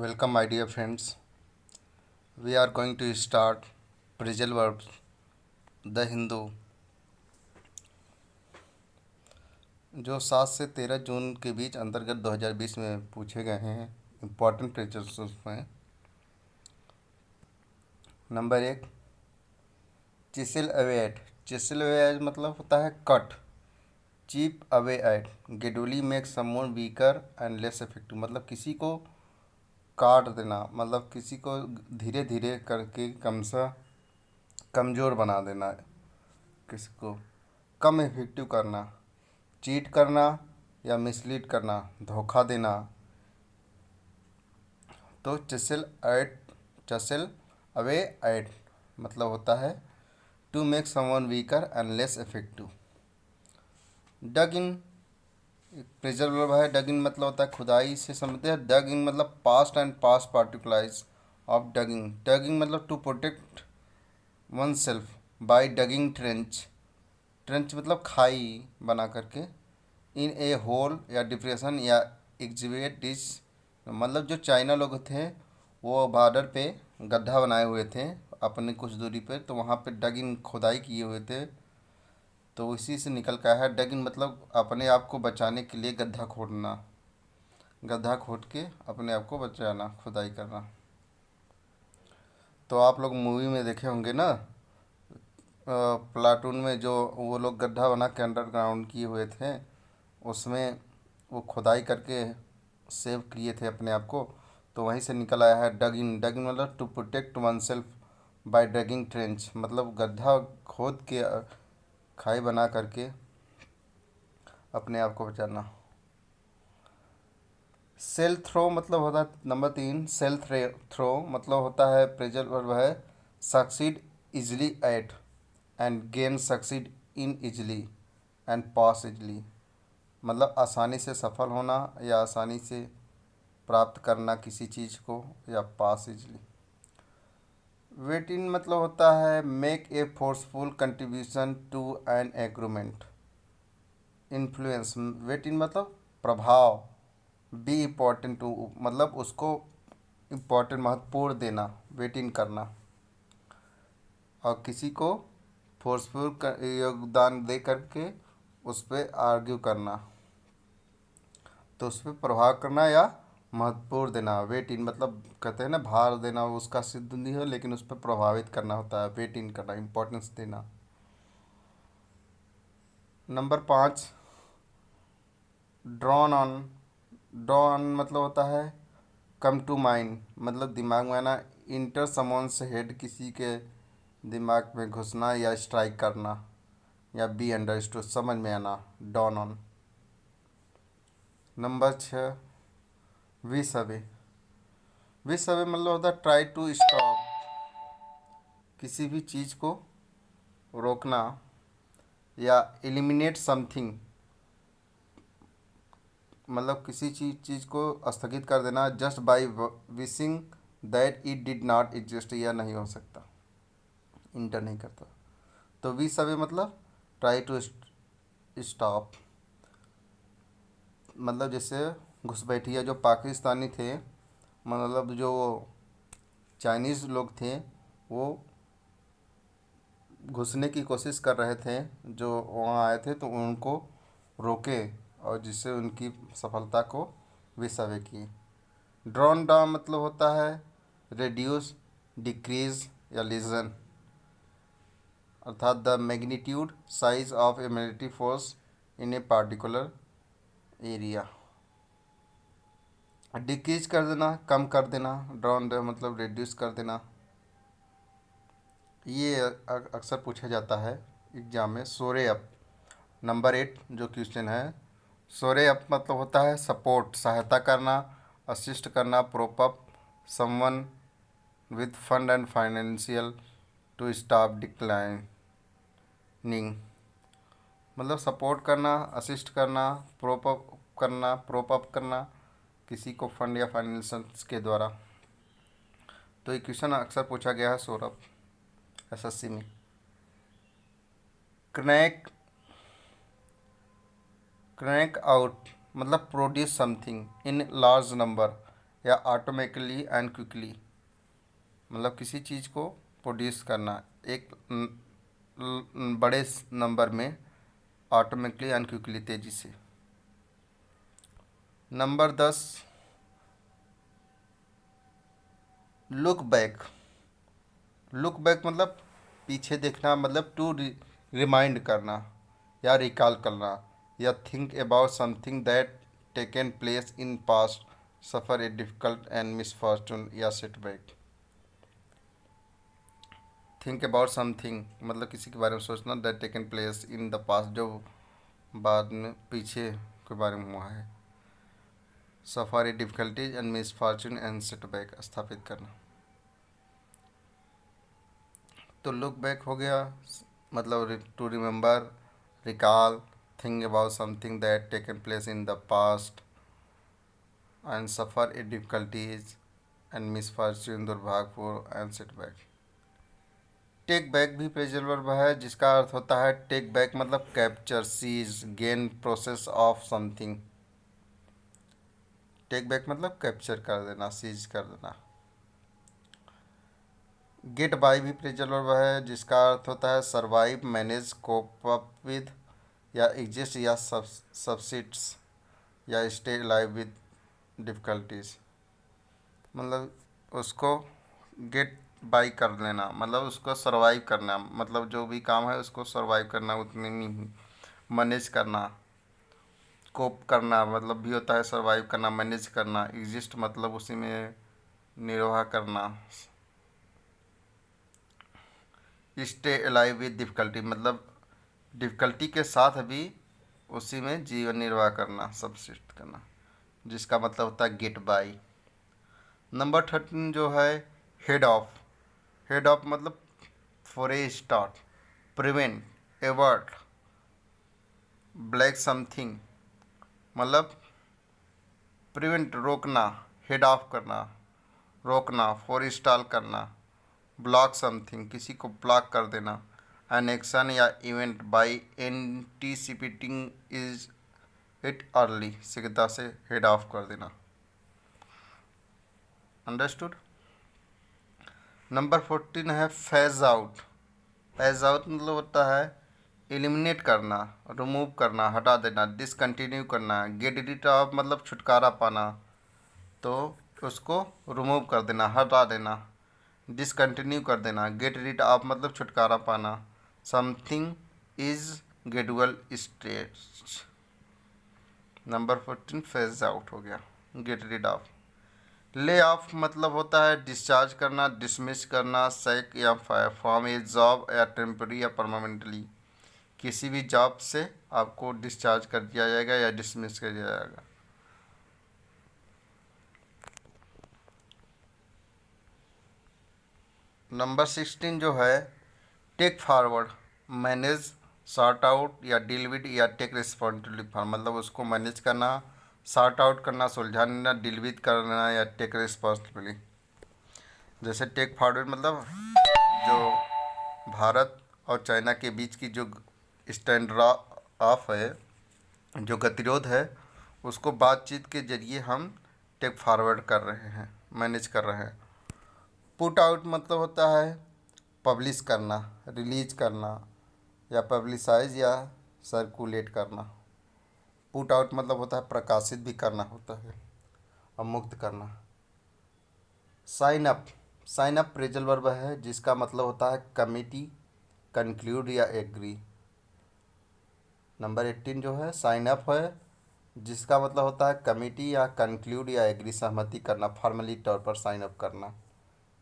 Welcome, my dear friends. We are going to start phrasal verbs, the Hindu, जो 7 से 13 जून के बीच अंतर्गत 2020 में पूछे गए हैं इम्पॉर्टेंट फ्रेजल्स में। Number 1, chisel away at. Chisel away at मतलब होता है cut. Chip away at, gradually make someone weaker and less effective, मतलब किसी को काट देना, मतलब किसी को धीरे धीरे करके कमज़ोर बना देना, किसी को कम इफेक्टिव करना। चीट करना या मिसलीड करना, धोखा देना। तो चसिल अवे एट मतलब होता है to make someone weaker and less effective. Dig in phrasal verb है। डग इन मतलब होता है खुदाई से समझते हैं। डग इन मतलब past and past participles of digging. Digging मतलब to protect oneself by digging trench. Trench मतलब खाई बना करके। इन ए होल या डिप्रेशन या एग्जिबिट डिश, मतलब जो चाइना लोग थे वो बॉर्डर पे गड्ढा बनाए हुए थे अपने कुछ दूरी पे, तो वहाँ पे डगिन खुदाई किए हुए थे, तो इसी से निकल का है। डगिन मतलब अपने आप को बचाने के लिए गड्ढा खोदना, गड्ढा खोद के अपने आप को बचाना, खुदाई करना। तो आप लोग मूवी में देखे होंगे ना, प्लाटून में जो वो लोग गड्ढा बना के अंडरग्राउंड किए हुए थे, उसमें वो खुदाई करके सेव किए थे अपने आप को, तो वहीं से निकल आया है डगिंग। डगिंग मतलब to protect oneself by digging trench, मतलब गड्ढा खोद के खाई बना करके अपने आप को बचाना। सेल थ्रो मतलब होता है नंबर 3, सेल थ्रो मतलब होता है प्रेजल वर्ब है succeed easily at and gain succeed in easily and pass easily, मतलब आसानी से सफल होना या आसानी से प्राप्त करना किसी चीज़ को, या पास इजली। वेट इन मतलब होता है make a forceful contribution to an agreement. Influence, weigh in मतलब प्रभाव। बी इम्पोर्टेंट टू मतलब उसको इम्पोर्टेंट महत्वपूर्ण देना, वेट इन करना। और किसी को फोर्सफुल योगदान दे करके उस पर आर्ग्यू करना, तो उस पर प्रभाव करना या महत्वपूर्ण देना। वेट इन मतलब कहते हैं ना भार देना, उसका सिद्ध नहीं हो लेकिन उस पर प्रभावित करना होता है, वेट इन करना, इम्पोर्टेंस देना। Number 5, drawn on. ड्रॉन मतलब होता है कम टू माइंड, मतलब दिमाग में आना। इंटर समवन से हेड, किसी के दिमाग में घुसना या स्ट्राइक करना, या बी अंडरस्टूड समझ में आना, dawn on. Number 6, wish away. Wish away मतलब होता है ट्राई टू स्टॉप, किसी भी चीज़ को रोकना या एलिमिनेट समथिंग, मतलब किसी चीज़ को स्थगित कर देना। Just by wishing that it did not exist, यह नहीं हो सकता, इंटर नहीं करता। तो विश अवे मतलब ट्राई टू स्टॉप, मतलब जैसे घुसपैठिया जो पाकिस्तानी थे, मतलब जो चाइनीज़ लोग थे, वो घुसने की कोशिश कर रहे थे, जो वहाँ आए थे, तो उनको रोके और जिससे उनकी सफलता को विसवे किए। ड्रॉन डाउन मतलब होता है रिड्यूस, डिक्रीज या लीजन, अर्थात the magnitude size of A military force in a particular area. Decrease कर देना, कम कर देना, ड्रॉन डाउन मतलब रिड्यूस कर देना। ये अक्सर पूछा जाता है एग्जाम में। सोरे अप, नंबर 8 जो क्वेश्चन है, सोरे अप मतलब होता है सपोर्ट, सहायता करना, असिस्ट करना, prop up someone with fund and financial to stop declining, मतलब सपोर्ट करना, असिस्ट करना, प्रोप अप करना किसी को फंड या फाइनेंशियल के द्वारा। तो ये क्वेश्चन अक्सर पूछा गया है सौरभ एसएससी में। क्रैक क्रैक आउट मतलब produce something in large number या ऑटोमेटिकली एंड क्विकली, मतलब किसी चीज़ को प्रोड्यूस करना एक बड़े नंबर में ऑटोमेटिकली एंड क्विकली, तेज़ी से। Number 10, look back. Look back मतलब पीछे देखना, मतलब टू रिमाइंड करना या रिकॉल करना, या think about something that taken place in past, suffer a difficult and misfortune या सेटबैक। थिंक अबाउट समथिंग मतलब किसी के बारे में सोचना, that taken place in the past, जो बाद में पीछे के बारे में हुआ है। Suffer a difficulties and misfortune and setback स्थापित करना। तो लुक बैक हो गया, मतलब to remember, recall, think about something that taken place in the past, and suffer a difficulties and misfortune दुर्भाग्यपूर्ण एंड सेटबैक। टेक बैक भी present verb है, जिसका अर्थ होता है टेक बैक मतलब capture, seize, gain, process of something. Take back मतलब capture कर देना, सीज कर देना। गेट बाय भी प्रेजेंट वर्ब है, जिसका अर्थ होता है survive, manage, cope up with, या एग्जिस्ट, या सबसिट्स, या स्टे लाइव विद डिफ़िकल्टीज। मतलब उसको गेट बाई कर लेना, मतलब उसको सरवाइव करना, मतलब जो भी काम है उसको सरवाइव करना उतने में ही। मैनेज करना, कोप करना मतलब भी होता है सरवाइव करना, मैनेज करना। एग्जिस्ट मतलब उसी में निर्वाह करना। स्टे अलाइव विद डिफ़िकल्टी मतलब डिफ़िकल्टी के साथ भी उसी में जीवन निर्वाह करना, सबसिस्ट करना, जिसका मतलब होता है गेट बाई। नंबर 13 जो है हेड ऑफ। हेड ऑफ मतलब for a start, prevent, avert, black something, मतलब प्रिवेंट रोकना, हेड ऑफ करना रोकना, फॉर स्टॉल करना, ब्लॉक समथिंग किसी को ब्लॉक कर देना, एन एक्शन या event bye एंटीसिपेटिंग is it early, शीघ्रता से हेड ऑफ कर देना। अंडरस्टूड। नंबर 14 है फेज आउट। फेज आउट मतलब होता है एलिमिनेट करना, रिमूव करना, हटा देना, डिसकंटिन्यू करना। गेट रिड ऑफ मतलब छुटकारा पाना, तो उसको रिमूव कर देना, हटा देना। डिसकंटिन्यू कर देना, गेट रिड ऑफ मतलब छुटकारा पाना। Something is gradual stage. Number 14 phase out हो गया, get rid of. Lay off मतलब होता है डिस्चार्ज करना, डिसमिस करना, सैक या फायर फ्रॉम ए जॉब, या टेम्पररी या परमानेंटली। किसी भी जॉब से आपको डिस्चार्ज कर दिया जाएगा या डिसमिस कर दिया जाएगा। नंबर 16 जो है take forward, manage, sort out या डील विद, या टेक रिस्पॉन्सिबिलिटी फॉर मतलब उसको मैनेज करना, सॉर्ट आउट करना, सुलझाना, डील विद करना, या टेक रिस्पॉन्सिबिलिटी। जैसे टेक फॉरवर्ड मतलब जो भारत और चाइना के बीच की जो स्टैंड ऑफ है, जो गतिरोध है, उसको बातचीत के जरिए हम टेक फॉरवर्ड कर रहे हैं, मैनेज कर रहे हैं। पुट आउट मतलब होता है पब्लिश करना, रिलीज करना, या पब्लिसाइज या सर्कुलेट करना। पुट आउट मतलब होता है प्रकाशित भी करना होता है और मुक्त करना। Sign up. Sign up phrasal verb है, जिसका मतलब होता है कमिटी, कंक्लूड या एग्री। नंबर 18 जो है साइन अप है, जिसका मतलब होता है कमिटी या कंक्लूड या एग्री, सहमति करना, फॉर्मली तौर पर साइन अप करना,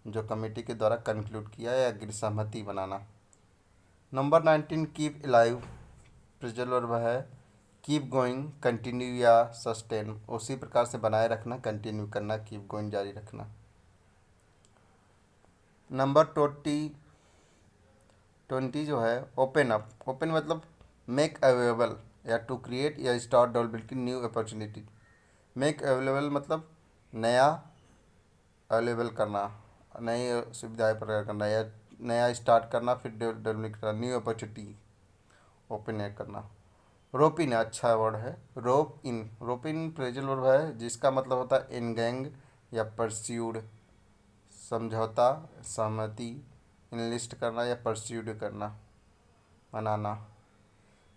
जो कमेटी के द्वारा कंक्लूड किया या एग्री, सहमति बनाना। Number 19 keep alive phrasal verb है, कीप गोइंग, कंटिन्यू या सस्टेन, उसी प्रकार से बनाए रखना, कंटिन्यू करना, कीप गोइंग जारी रखना। नंबर 20 जो है ओपन अप। ओपन मतलब मेक अवेलेबल या टू क्रिएट या start developing new opportunity. Make available मतलब नया अवेलेबल करना, नई सुविधाएं प्रदान करना, या नया स्टार्ट करना, फिर डेवलप करना, न्यू अपॉर्चुनिटी ओपन करना। रोप इन अच्छा वर्ड है, रोप इन। रोप इन प्रेजल वर्ब है, जिसका मतलब होता है एनगैंग, या परस्यूड, समझौता, सहमति, इनलिस्ट करना या परस्यूड करना, मनाना।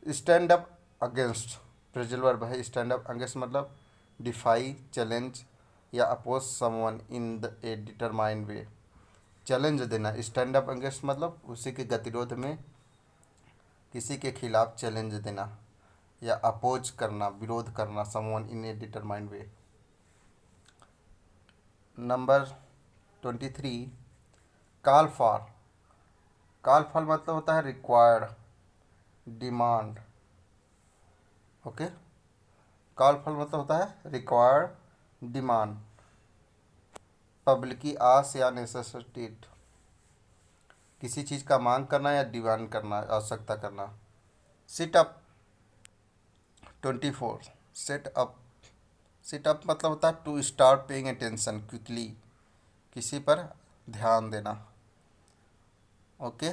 Stand up against, phrasal verb है स्टैंड अप अगेंस्ट मतलब डिफाई, चैलेंज या oppose someone in the a determined way. Challenge देना, स्टैंड अप अगेंस्ट मतलब उसी के गतिरोध में किसी के खिलाफ चैलेंज देना या अपोज करना, विरोध करना, someone in A determined way. Number 23, call for. Call for मतलब होता है required, demand. Okay, call for मतलब होता है रिक्वायर्ड, डिमांड, पब्लिक की आस या नेसेसिटेट, किसी चीज़ का मांग करना या डिमांड करना, आवश्यकता करना। Sit up 24, set up. Sit up मतलब होता है to start paying attention quickly, किसी पर ध्यान देना। ओके,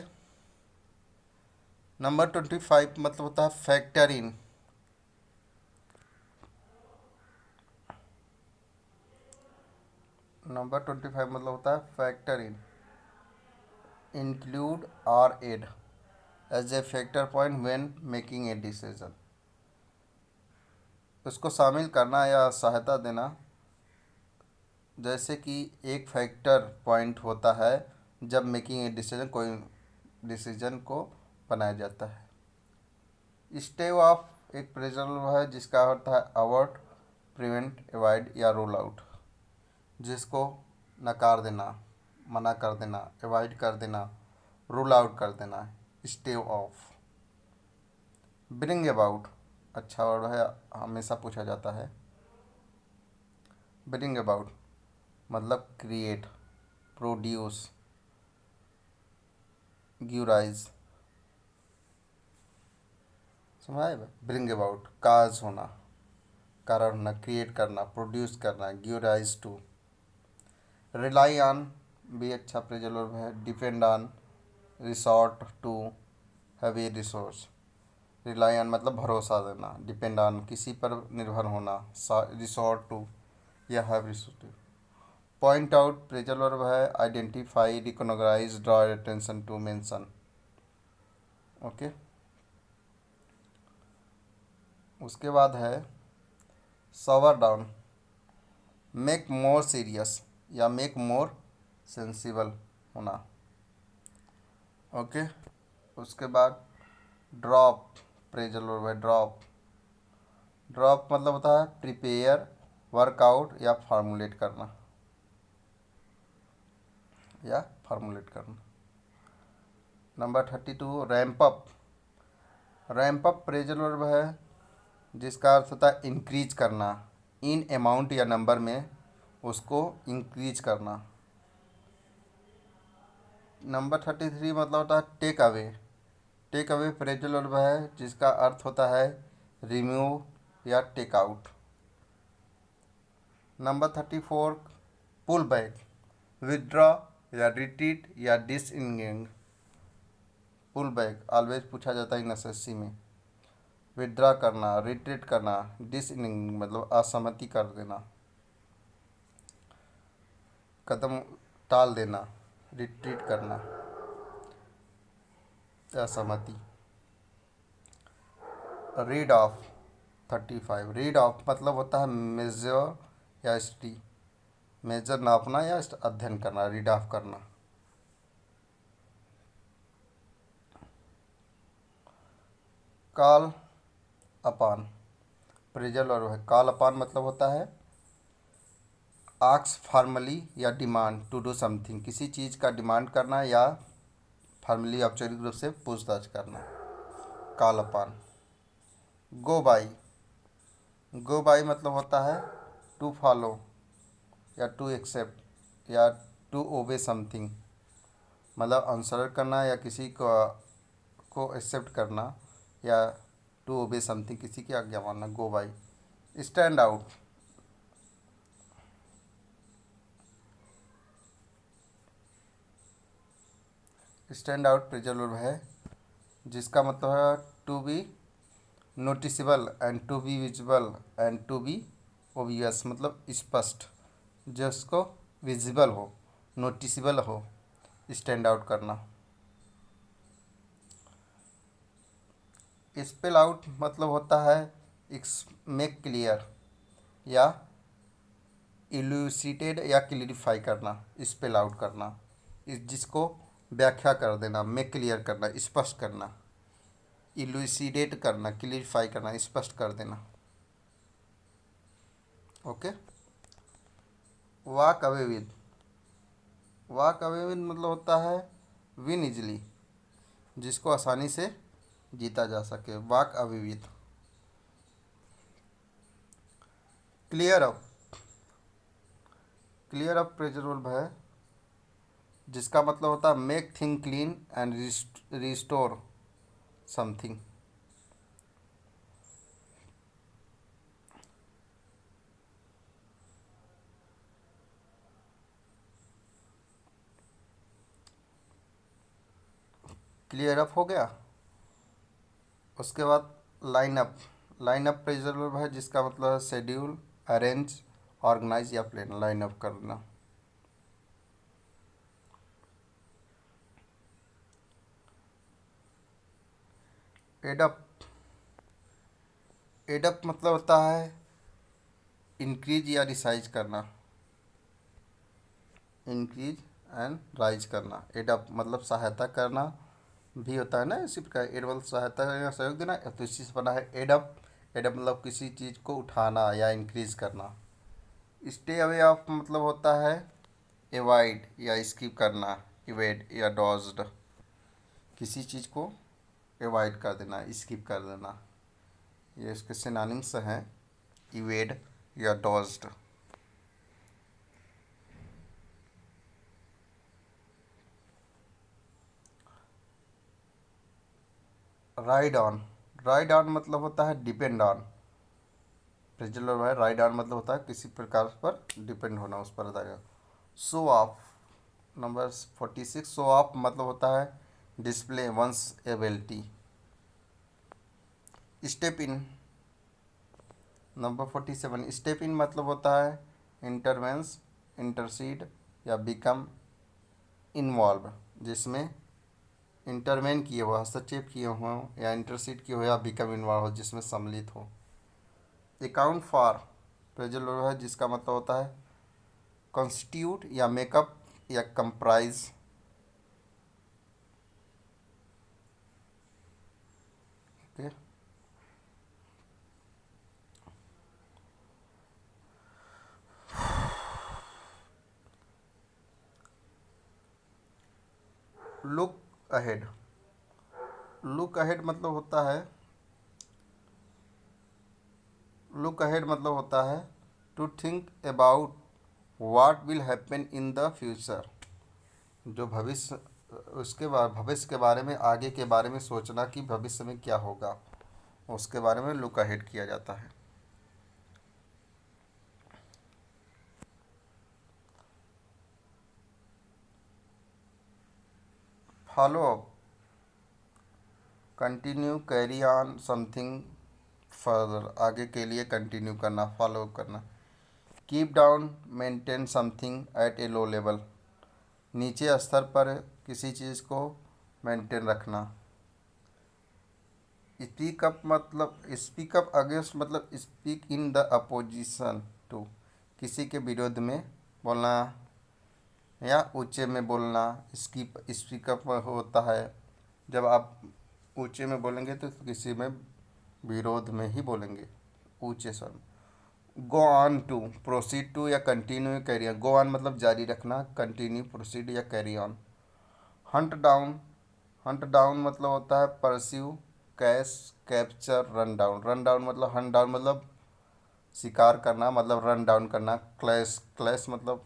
नंबर 25 मतलब होता है फैक्टर इन। नंबर 25 मतलब होता है फैक्टर इन, इंक्लूड और add as a factor point when making a decision, उसको शामिल करना या सहायता देना। जैसे कि एक फैक्टर पॉइंट होता है जब मेकिंग ए डिसीजन, कोई डिसीजन को बनाया जाता है। स्टे ऑफ एक प्रेजल है जिसका अर्थ है अवॉइड, प्रिवेंट, अवॉइड या रूल आउट, जिसको नकार देना, मना कर देना, अवॉइड कर देना, रूल आउट कर देना। Stay off. ब्रिंग अबाउट अच्छा वर्ड है, हमेशा पूछा जाता है। ब्रिंग अबाउट मतलब क्रिएट, प्रोड्यूस, गिव राइज। समझाए? ब्रिंग अबाउट काज होना, कारण होना, क्रिएट करना, प्रोड्यूस करना, give rise to. Rely on भी अच्छा प्रेजल वर्ब है। Depend on, resort to, have a resource. Rely on मतलब भरोसा देना, डिपेंड ऑन किसी पर निर्भर होना, रिसॉर्ट टू या have resource to. Point out phrasal verb है। Identify, recognise, draw attention to, mention. Okay, उसके बाद है sober down, make more serious या मेक मोर सेंसिबल होना। ओके, उसके बाद ड्रॉप प्रेजल वर्ब है। ड्रॉप, ड्रॉप मतलब होता है प्रिपेयर, वर्कआउट या फार्मूलेट करना, या फार्मूलेट करना। Number 32 ramp up. Ramp up phrasal verb है जिसका अर्थ होता है इंक्रीज करना, इन अमाउंट या नंबर में उसको इंक्रीज करना। नंबर 33 मतलब होता है take away. Take away phrasal verb है जिसका अर्थ होता है रिमूव या take out. Number 34 pull back, withdraw या रिट्रीट या डिसइंगेज। पुल बैक ऑलवेज पूछा जाता है नेसेसरी में। विदड्रॉ करना, रिट्रीट करना, डिसइंगेज मतलब असहमति कर देना, कदम टाल देना, रिट्रीट करना, असहमति। रीड ऑफ 35, रीड ऑफ मतलब होता है मेजर या स्टडी, मेजर नापना या अध्ययन करना, रीड ऑफ करना। कॉल अपान प्रेजल और है। कॉल अपान मतलब होता है आस्क फॉर्मली या डिमांड टू डू समथिंग, किसी चीज़ का डिमांड करना या फॉर्मली औपचारिक रूप से पूछताछ करना, call upon. Go by, go by मतलब होता है टू फॉलो या टू एक्सेप्ट या टू ओबे समथिंग, मतलब अनुसरण करना या किसी को एक्सेप्ट करना या टू ओबे समथिंग, किसी की आज्ञा मानना, go by. Stand out, stand out phrasal verb है जिसका मतलब है to be noticeable and to be visible and to be obvious, मतलब स्पष्ट, जिसको विजिबल हो, नोटिसेबल हो, स्टैंड आउट करना। स्पेल आउट मतलब होता है मेक क्लियर या इल्यूसिटेड या क्लियरिफाई करना, स्पेल आउट करना, जिसको व्याख्या कर देना, मेक क्लियर करना, स्पष्ट करना, इल्यूसिडेट करना, क्लियरिफाई करना, स्पष्ट कर देना। Okay. Walk away with, walk away with मतलब होता है विन इजली, जिसको आसानी से जीता जा सके, walk away with. Clear up, clear up pleasure verb है, जिसका मतलब होता है make thing clean and restore something. Clear up हो गया। उसके बाद line up, line up pleasure verb है, जिसका मतलब है शेड्यूल, अरेंज, ऑर्गेनाइज या प्लान, लाइन अप करना। एडअप, एडअप मतलब होता है इंक्रीज या रिसाइज करना, इंक्रीज एंड राइज करना। एडअप मतलब सहायता करना भी होता है ना, इसी प्रकार एड मतलब सहायता या सहयोग देना, तो इसी से बना है एडअप। एडअप मतलब किसी चीज़ को उठाना या इंक्रीज करना। स्टे अवे ऑफ मतलब होता है एवॉइड या स्किप करना, इवेड या डॉज्ड, किसी चीज़ को एवॉइड कर देना, स्किप कर देना। ये इसके सिनोनिम्स हैं, इवेड या डॉज्ड। राइड ऑन, राइड ऑन मतलब होता है डिपेंड ऑन, प्रेजेंट वर्ब है। राइड ऑन मतलब होता है किसी प्रकार पर डिपेंड होना, उस पर रहेगा। Show off, number 46, show off मतलब होता है display one's ability. Step in, number 47, step in मतलब होता है इंटरवेंस, इंटरसीड या बिकम इन्वॉल्व, जिसमें इंटरवेन किए हो, हस्तक्षेप किए हों, या इंटरसीड किए हो, या बिकम इन्वॉल्व हो, जिसमें सम्मिलित हो। अकाउंट फॉर प्रेजेंट वर्ब है, जिसका मतलब होता है कॉन्स्टिट्यूट या मेकअप या comprise. Okay. Look ahead, look ahead मतलब होता है, लुक अहेड मतलब होता है to think about what will happen in the future, जो भविष्य, उसके बाद भविष्य के बारे में, आगे के बारे में सोचना कि भविष्य में क्या होगा, उसके बारे में लुक अहेड किया जाता है। Follow up, continue, carry on something further, आगे के लिए कंटिन्यू करना, फॉलो करना। Keep down, maintain something at a low level, नीचे स्तर पर किसी चीज़ को मेंटेन रखना। स्पीक अप मतलब स्पीक अप अगेंस्ट मतलब speak in the opposition to, किसी के विरोध में बोलना या ऊंचे में बोलना। स्पीक अप होता है जब आप ऊंचे में बोलेंगे तो किसी में विरोध में ही बोलेंगे, ऊंचे स्वर में। Go on to, proceed to या continue, carry on. Go on मतलब जारी रखना, कंटिन्यू, प्रोसीड या carry on. Hunt down, hunt down मतलब होता है pursue, catch, capture, run down. Run down मतलब, हंट डाउन मतलब शिकार करना, मतलब रन डाउन करना। क्लैश, क्लैश मतलब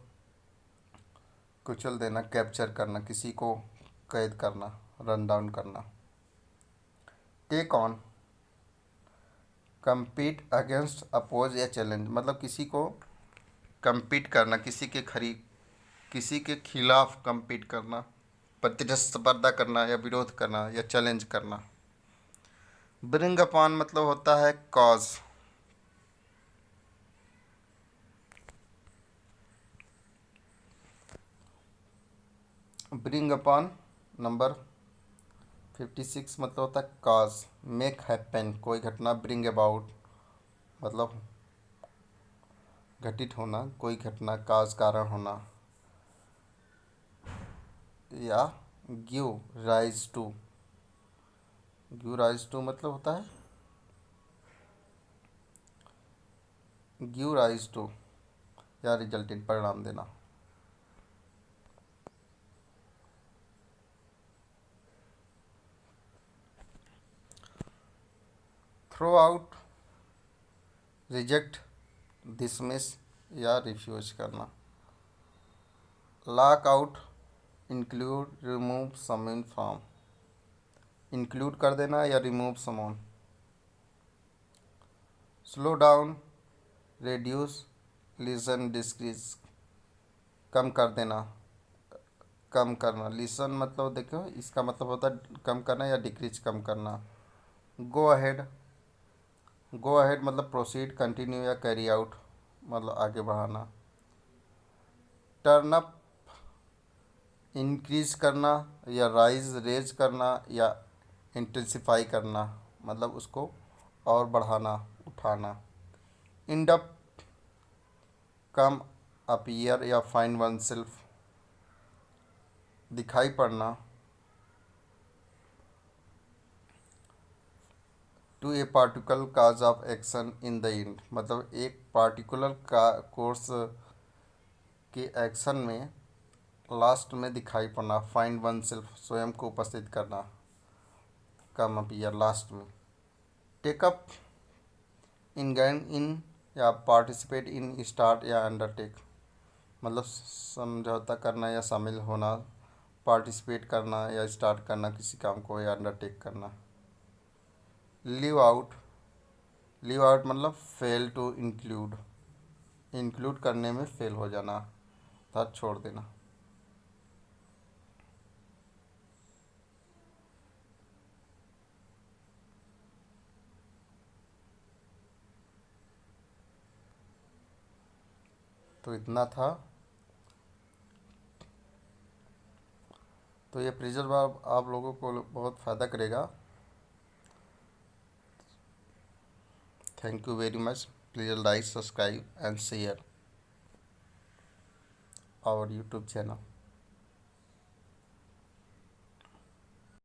कुचल देना, कैप्चर करना, किसी को कैद करना, रन डाउन करना। Take on, compete against, oppose या चैलेंज, मतलब किसी को compete करना, किसी के खिलाफ compete करना, प्रतिस्पर्धा करना या विरोध करना या चैलेंज करना। ब्रिंग अपॉन मतलब होता है कॉज, ब्रिंग अपॉन नंबर 56 मतलब होता है काज। मेक हैपन कोई घटना, ब्रिंग अबाउट मतलब घटित होना, कोई घटना, काज कारण होना, या give rise to. Give rise to मतलब होता है गिव राइज टू या रिजल्टेड परिणाम देना। थ्रो आउट, रिजेक्ट, डिसमिस या रिफ्यूज करना। Lock out, include, remove someone from, include कर देना या remove someone. Slow down, reduce, lessen, decrease, कम कर देना, कम करना। लिसन मतलब देखो इसका मतलब होता है कम करना या डिक्रीज कम करना। गो अहेड, गो अहेड मतलब प्रोसीड, कंटिन्यू या कैरी आउट मतलब आगे बढ़ाना। टर्न अप, इंक्रीज करना या राइज, रेज करना या इंटेंसिफाई करना मतलब उसको और बढ़ाना, उठाना। इंड अप, कम अपीयर या फाइंड वन सेल्फ, दिखाई पड़ना। To a particular course of action in the end मतलब एक पार्टिकुलर का कोर्स के एक्शन में लास्ट में दिखाई पड़ना। फाइंड वन सेल्फ स्वयं को उपस्थित करना, कम अपीयर लास्ट में। टेकअप, इनगैन इन या पार्टिसिपेट इन, स्टार्ट या अंडरटेक मतलब समझौता करना या शामिल होना, पार्टिसिपेट करना या स्टार्ट करना किसी काम को या अंडरटेक करना। लीव आउट, लीव आउट मतलब फेल टू इंक्लूड, इंक्लूड करने में फेल हो जाना अर्थात छोड़ देना। तो इतना था। तो ये प्रेजर वर्ब आप लोगों को बहुत फ़ायदा करेगा। Thank you very much. Please like, subscribe and share our YouTube channel.